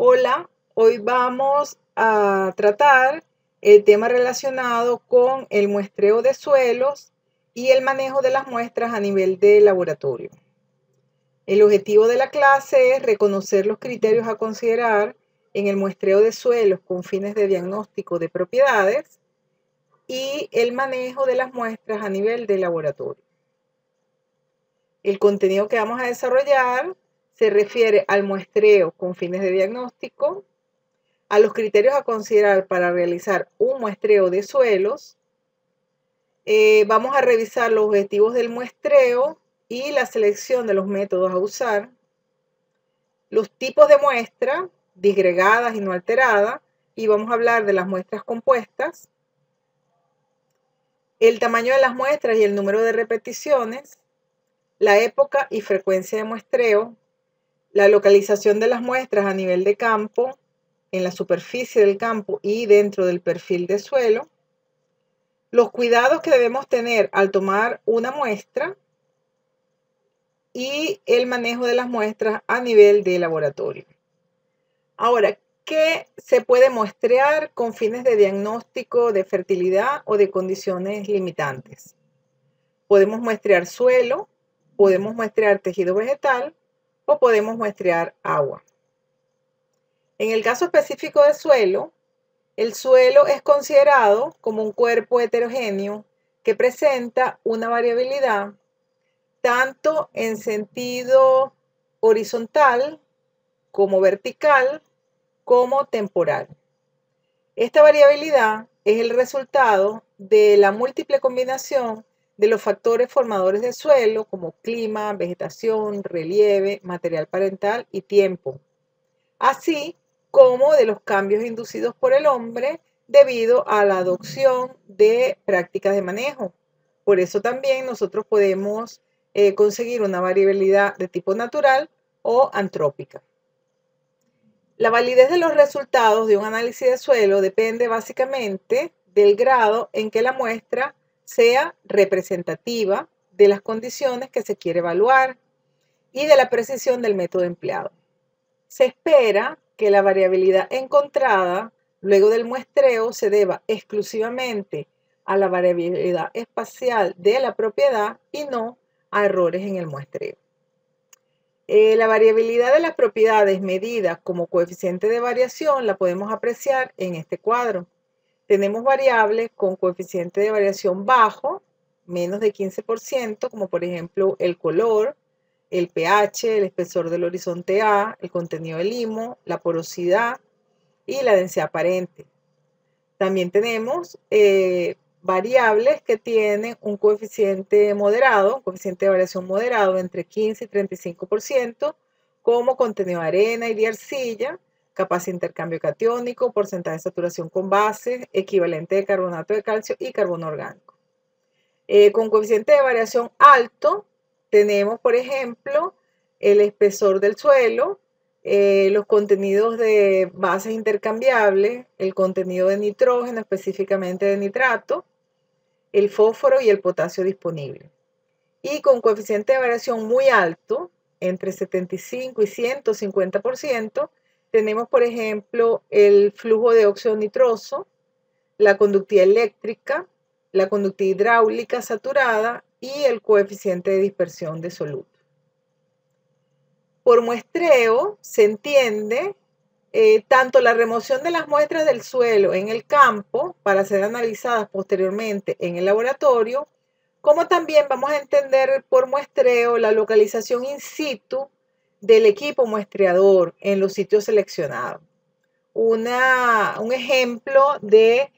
Hola, hoy vamos a tratar el tema relacionado con el muestreo de suelos y el manejo de las muestras a nivel de laboratorio. El objetivo de la clase es reconocer los criterios a considerar en el muestreo de suelos con fines de diagnóstico de propiedades y el manejo de las muestras a nivel de laboratorio. El contenido que vamos a desarrollar se refiere al muestreo con fines de diagnóstico, a los criterios a considerar para realizar un muestreo de suelos. Vamos a revisar los objetivos del muestreo y la selección de los métodos a usar, los tipos de muestra, disgregadas y no alteradas, y vamos a hablar de las muestras compuestas, el tamaño de las muestras y el número de repeticiones, la época y frecuencia de muestreo, la localización de las muestras a nivel de campo, en la superficie del campo y dentro del perfil de suelo, los cuidados que debemos tener al tomar una muestra y el manejo de las muestras a nivel de laboratorio. Ahora, ¿qué se puede muestrear con fines de diagnóstico de fertilidad o de condiciones limitantes? Podemos muestrear suelo, podemos muestrear tejido vegetal o podemos muestrear agua. En el caso específico de suelo, el suelo es considerado como un cuerpo heterogéneo que presenta una variabilidad tanto en sentido horizontal como vertical como temporal. Esta variabilidad es el resultado de la múltiple combinación de los factores formadores de suelo como clima, vegetación, relieve, material parental y tiempo, así como de los cambios inducidos por el hombre debido a la adopción de prácticas de manejo. Por eso también nosotros podemos conseguir una variabilidad de tipo natural o antrópica. La validez de los resultados de un análisis de suelo depende básicamente del grado en que la muestra sea representativa de las condiciones que se quiere evaluar y de la precisión del método empleado. Se espera que la variabilidad encontrada luego del muestreo se deba exclusivamente a la variabilidad espacial de la propiedad y no a errores en el muestreo. La variabilidad de las propiedades medida como coeficiente de variación la podemos apreciar en este cuadro. Tenemos variables con coeficiente de variación bajo, menos de 15%, como por ejemplo el color, el pH, el espesor del horizonte A, el contenido del limo, la porosidad y la densidad aparente. También tenemos variables que tienen un coeficiente moderado, coeficiente de variación moderado entre 15 y 35%, como contenido de arena y de arcilla, capacidad de intercambio catiónico, porcentaje de saturación con bases, equivalente de carbonato de calcio y carbono orgánico. Con coeficiente de variación alto, tenemos, por ejemplo, el espesor del suelo, los contenidos de bases intercambiables, el contenido de nitrógeno, específicamente de nitrato, el fósforo y el potasio disponible. Y con coeficiente de variación muy alto, entre 75 y 150%, tenemos, por ejemplo, el flujo de óxido nitroso, la conductividad eléctrica, la conductividad hidráulica saturada y el coeficiente de dispersión de soluto. Por muestreo se entiende tanto la remoción de las muestras del suelo en el campo para ser analizadas posteriormente en el laboratorio, como también vamos a entender por muestreo la localización in situ del equipo muestreador en los sitios seleccionados. Un ejemplo de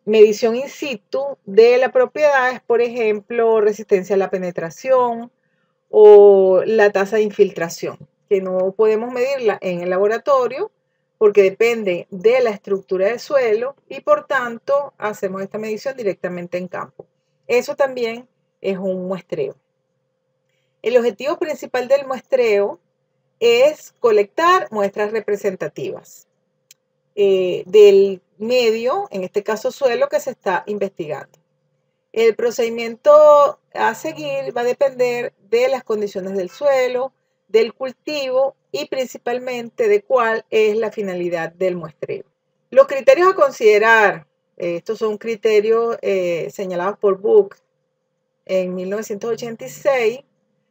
medición in situ de la propiedad es, por ejemplo, resistencia a la penetración o la tasa de infiltración, que no podemos medirla en el laboratorio porque depende de la estructura del suelo y por tanto hacemos esta medición directamente en campo. Eso también es un muestreo. El objetivo principal del muestreo es colectar muestras representativas del medio, en este caso suelo, que se está investigando. El procedimiento a seguir va a depender de las condiciones del suelo, del cultivo y principalmente de cuál es la finalidad del muestreo. Los criterios a considerar, estos son criterios señalados por Book en 1986,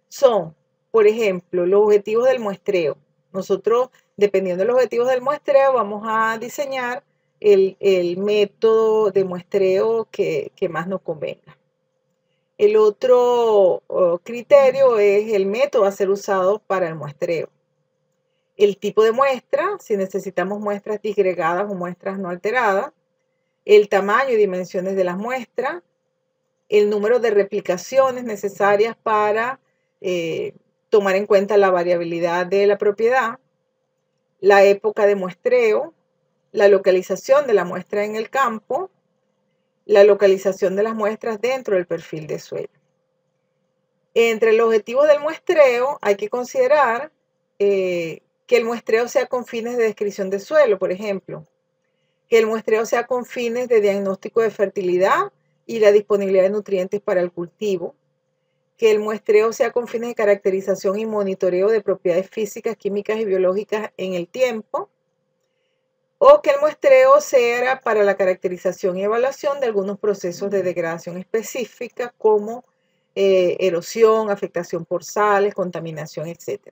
son, por ejemplo, los objetivos del muestreo. Nosotros, dependiendo de los objetivos del muestreo, vamos a diseñar el método de muestreo que más nos convenga. El otro criterio es el método a ser usado para el muestreo. El tipo de muestra, si necesitamos muestras disgregadas o muestras no alteradas. El tamaño y dimensiones de las muestras. El número de replicaciones necesarias para tomar en cuenta la variabilidad de la propiedad. La época de muestreo. La localización de la muestra en el campo. La localización de las muestras dentro del perfil de suelo. Entre los objetivos del muestreo hay que considerar que el muestreo sea con fines de descripción de suelo, por ejemplo, que el muestreo sea con fines de diagnóstico de fertilidad y la disponibilidad de nutrientes para el cultivo, que el muestreo sea con fines de caracterización y monitoreo de propiedades físicas, químicas y biológicas en el tiempo, o que el muestreo sea para la caracterización y evaluación de algunos procesos de degradación específica como erosión, afectación por sales, contaminación, etc.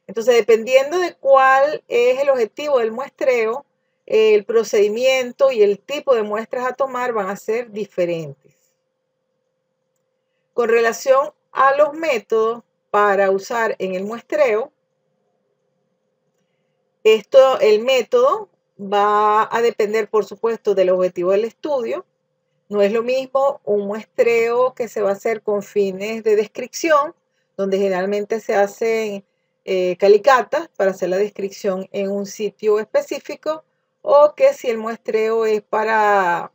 Entonces, dependiendo de cuál es el objetivo del muestreo, el procedimiento y el tipo de muestras a tomar van a ser diferentes. Con relación a los métodos para usar en el muestreo, el método va a depender, por supuesto, del objetivo del estudio. No es lo mismo un muestreo que se va a hacer con fines de descripción, donde generalmente se hacen calicatas para hacer la descripción en un sitio específico, o que si el muestreo es para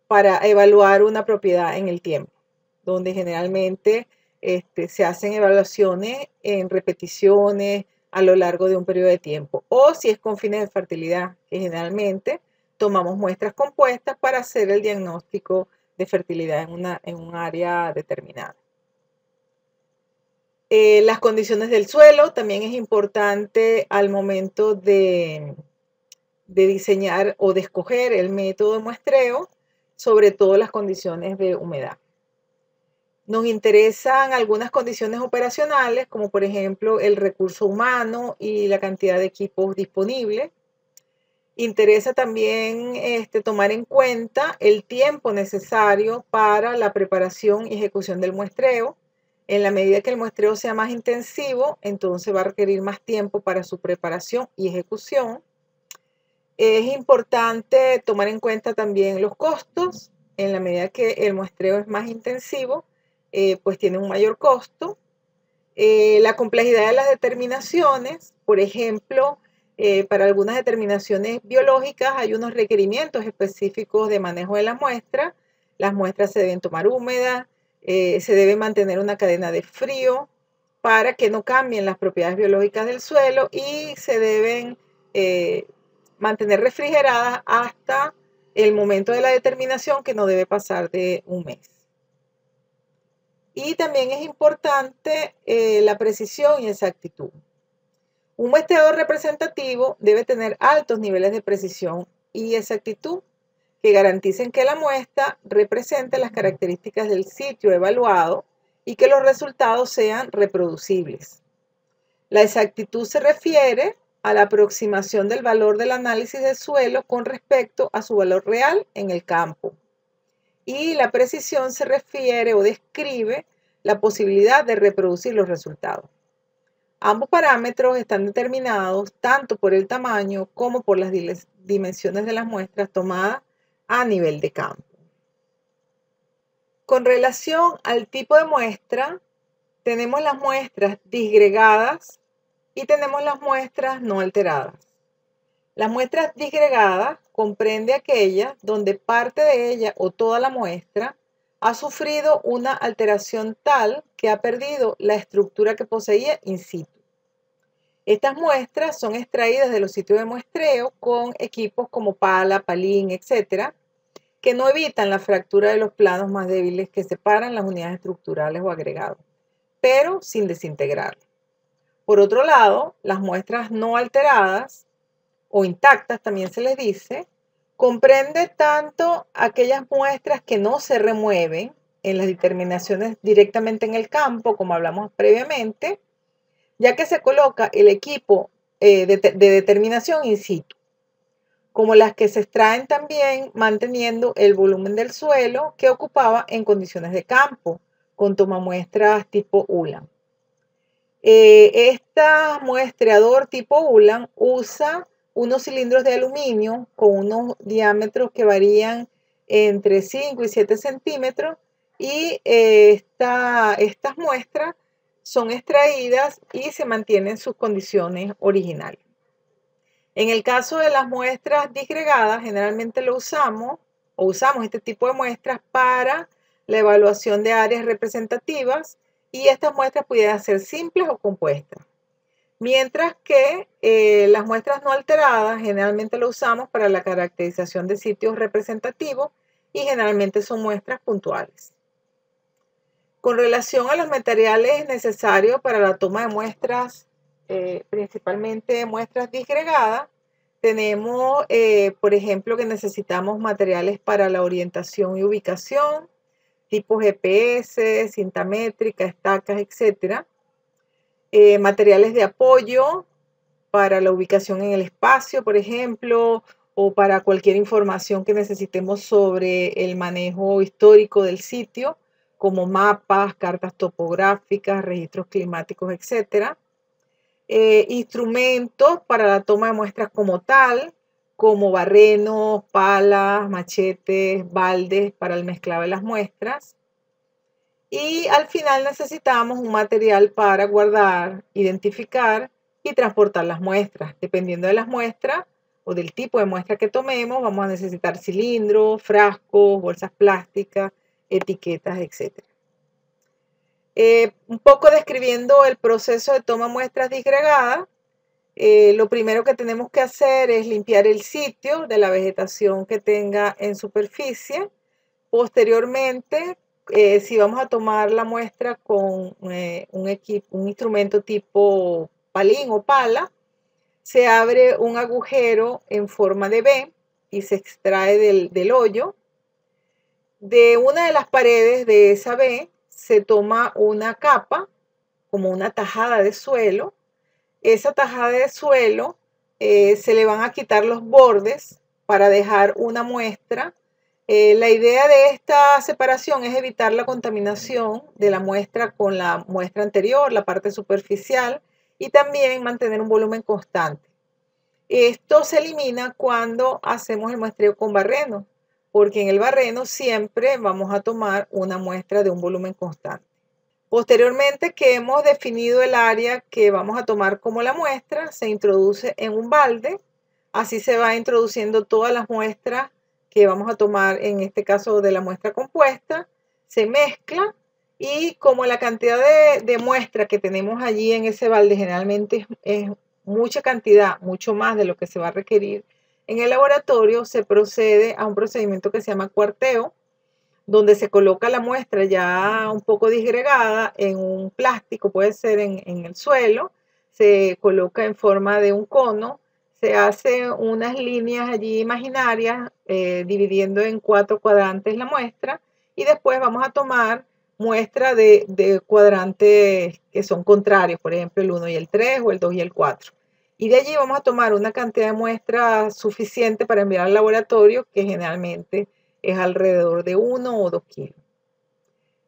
evaluar una propiedad en el tiempo, donde generalmente se hacen evaluaciones en repeticiones a lo largo de un periodo de tiempo, o si es con fines de fertilidad, que generalmente tomamos muestras compuestas para hacer el diagnóstico de fertilidad en un área determinada. Las condiciones del suelo también es importante al momento de diseñar o de escoger el método de muestreo, sobre todo las condiciones de humedad. Nos interesan algunas condiciones operacionales, como por ejemplo el recurso humano y la cantidad de equipos disponibles. Interesa también tomar en cuenta el tiempo necesario para la preparación y ejecución del muestreo. En la medida que el muestreo sea más intensivo, entonces va a requerir más tiempo para su preparación y ejecución. Es importante tomar en cuenta también los costos. En la medida que el muestreo es más intensivo, pues tiene un mayor costo. La complejidad de las determinaciones, por ejemplo, para algunas determinaciones biológicas hay unos requerimientos específicos de manejo de la muestra. Las muestras se deben tomar húmedas, se debe mantener una cadena de frío para que no cambien las propiedades biológicas del suelo y se deben mantener refrigeradas hasta el momento de la determinación, que no debe pasar de un mes. Y también es importante la precisión y exactitud. Un muestreador representativo debe tener altos niveles de precisión y exactitud que garanticen que la muestra represente las características del sitio evaluado y que los resultados sean reproducibles. La exactitud se refiere a la aproximación del valor del análisis del suelo con respecto a su valor real en el campo. Y la precisión se refiere o describe la posibilidad de reproducir los resultados. Ambos parámetros están determinados tanto por el tamaño como por las dimensiones de las muestras tomadas a nivel de campo. Con relación al tipo de muestra, tenemos las muestras disgregadas y tenemos las muestras no alteradas. Las muestras disgregadas comprende aquellas donde parte de ella o toda la muestra ha sufrido una alteración tal que ha perdido la estructura que poseía in situ. Estas muestras son extraídas de los sitios de muestreo con equipos como pala, palín, etc., que no evitan la fractura de los planos más débiles que separan las unidades estructurales o agregados, pero sin desintegrar. Por otro lado, las muestras no alteradas o intactas, también se les dice, comprende tanto aquellas muestras que no se remueven en las determinaciones directamente en el campo, como hablamos previamente, ya que se coloca el equipo de determinación in situ, como las que se extraen también manteniendo el volumen del suelo que ocupaba en condiciones de campo, con tomamuestras tipo ULAN. Esta muestreador tipo ULAN usa unos cilindros de aluminio con unos diámetros que varían entre 5 y 7 centímetros y estas muestras son extraídas y se mantienen sus condiciones originales. En el caso de las muestras disgregadas, generalmente usamos este tipo de muestras para la evaluación de áreas representativas y estas muestras pudieran ser simples o compuestas. Mientras que las muestras no alteradas generalmente lo usamos para la caracterización de sitios representativos y generalmente son muestras puntuales. Con relación a los materiales necesarios para la toma de muestras, principalmente muestras disgregadas, tenemos, por ejemplo, que necesitamos materiales para la orientación y ubicación, tipo GPS, cinta métrica, estacas, etc. Materiales de apoyo para la ubicación en el espacio, por ejemplo, o para cualquier información que necesitemos sobre el manejo histórico del sitio, como mapas, cartas topográficas, registros climáticos, etc. Instrumentos para la toma de muestras como tal, como barrenos, palas, machetes, baldes para el mezclado de las muestras. Y al final necesitamos un material para guardar, identificar y transportar las muestras. Dependiendo de las muestras o del tipo de muestra que tomemos, vamos a necesitar cilindros, frascos, bolsas plásticas, etiquetas, etc. Un poco describiendo el proceso de toma muestras disgregadas, lo primero que tenemos que hacer es limpiar el sitio de la vegetación que tenga en superficie. Posteriormente, si vamos a tomar la muestra con un instrumento tipo palín o pala, se abre un agujero en forma de V y se extrae del hoyo. De una de las paredes de esa V se toma una capa, como una tajada de suelo. Esa tajada de suelo se le van a quitar los bordes para dejar una muestra. La idea de esta separación es evitar la contaminación de la muestra con la muestra anterior, la parte superficial, y también mantener un volumen constante. Esto se elimina cuando hacemos el muestreo con barreno, porque en el barreno siempre vamos a tomar una muestra de un volumen constante. Posteriormente que hemos definido el área que vamos a tomar como la muestra, se introduce en un balde. Así se va introduciendo todas las muestras que vamos a tomar, en este caso de la muestra compuesta, se mezcla y como la cantidad de muestra que tenemos allí en ese balde generalmente es mucha cantidad, mucho más de lo que se va a requerir en el laboratorio, se procede a un procedimiento que se llama cuarteo, donde se coloca la muestra ya un poco disgregada en un plástico, puede ser en el suelo, se coloca en forma de un cono, se hace unas líneas allí imaginarias dividiendo en 4 cuadrantes la muestra y después vamos a tomar muestra de cuadrantes que son contrarios, por ejemplo el 1 y el 3 o el 2 y el 4. Y de allí vamos a tomar una cantidad de muestra suficiente para enviar al laboratorio, que generalmente es alrededor de 1 o 2 kilos.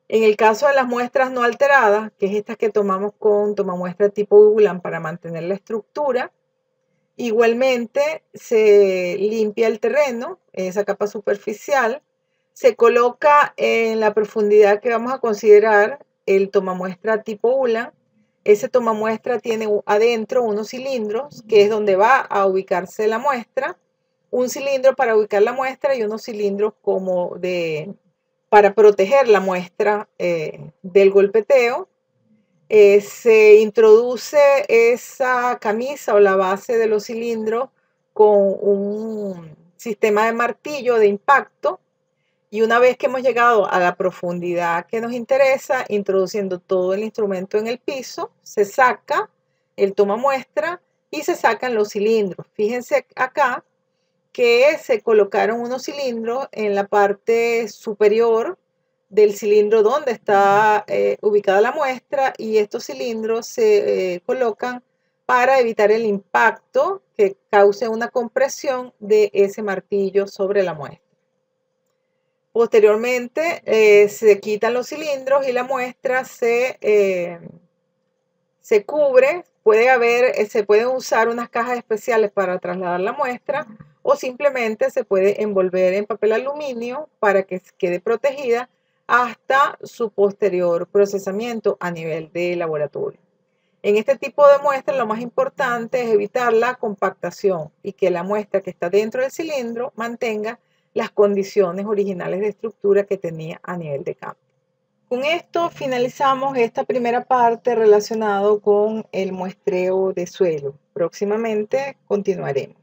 En el caso de las muestras no alteradas, que es estas que tomamos con tomamuestra tipo ULAN para mantener la estructura, igualmente se limpia el terreno, esa capa superficial, se coloca en la profundidad que vamos a considerar el tomamuestra tipo ULAN. Ese tomamuestra tiene adentro unos cilindros, que es donde va a ubicarse la muestra, un cilindro para ubicar la muestra y unos cilindros para proteger la muestra del golpeteo. Se introduce esa camisa o la base de los cilindros con un sistema de martillo de impacto y una vez que hemos llegado a la profundidad que nos interesa, introduciendo todo el instrumento en el piso, se saca, Él toma muestra y se sacan los cilindros. Fíjense acá que se colocaron unos cilindros en la parte superior del cilindro donde está ubicada la muestra, y estos cilindros se colocan para evitar el impacto que cause una compresión de ese martillo sobre la muestra. Posteriormente se quitan los cilindros y la muestra se cubre. Se pueden usar unas cajas especiales para trasladar la muestra, o simplemente se puede envolver en papel aluminio para que quede protegida hasta su posterior procesamiento a nivel de laboratorio. En este tipo de muestras lo más importante es evitar la compactación y que la muestra que está dentro del cilindro mantenga las condiciones originales de estructura que tenía a nivel de campo. Con esto finalizamos esta primera parte relacionada con el muestreo de suelo. Próximamente continuaremos.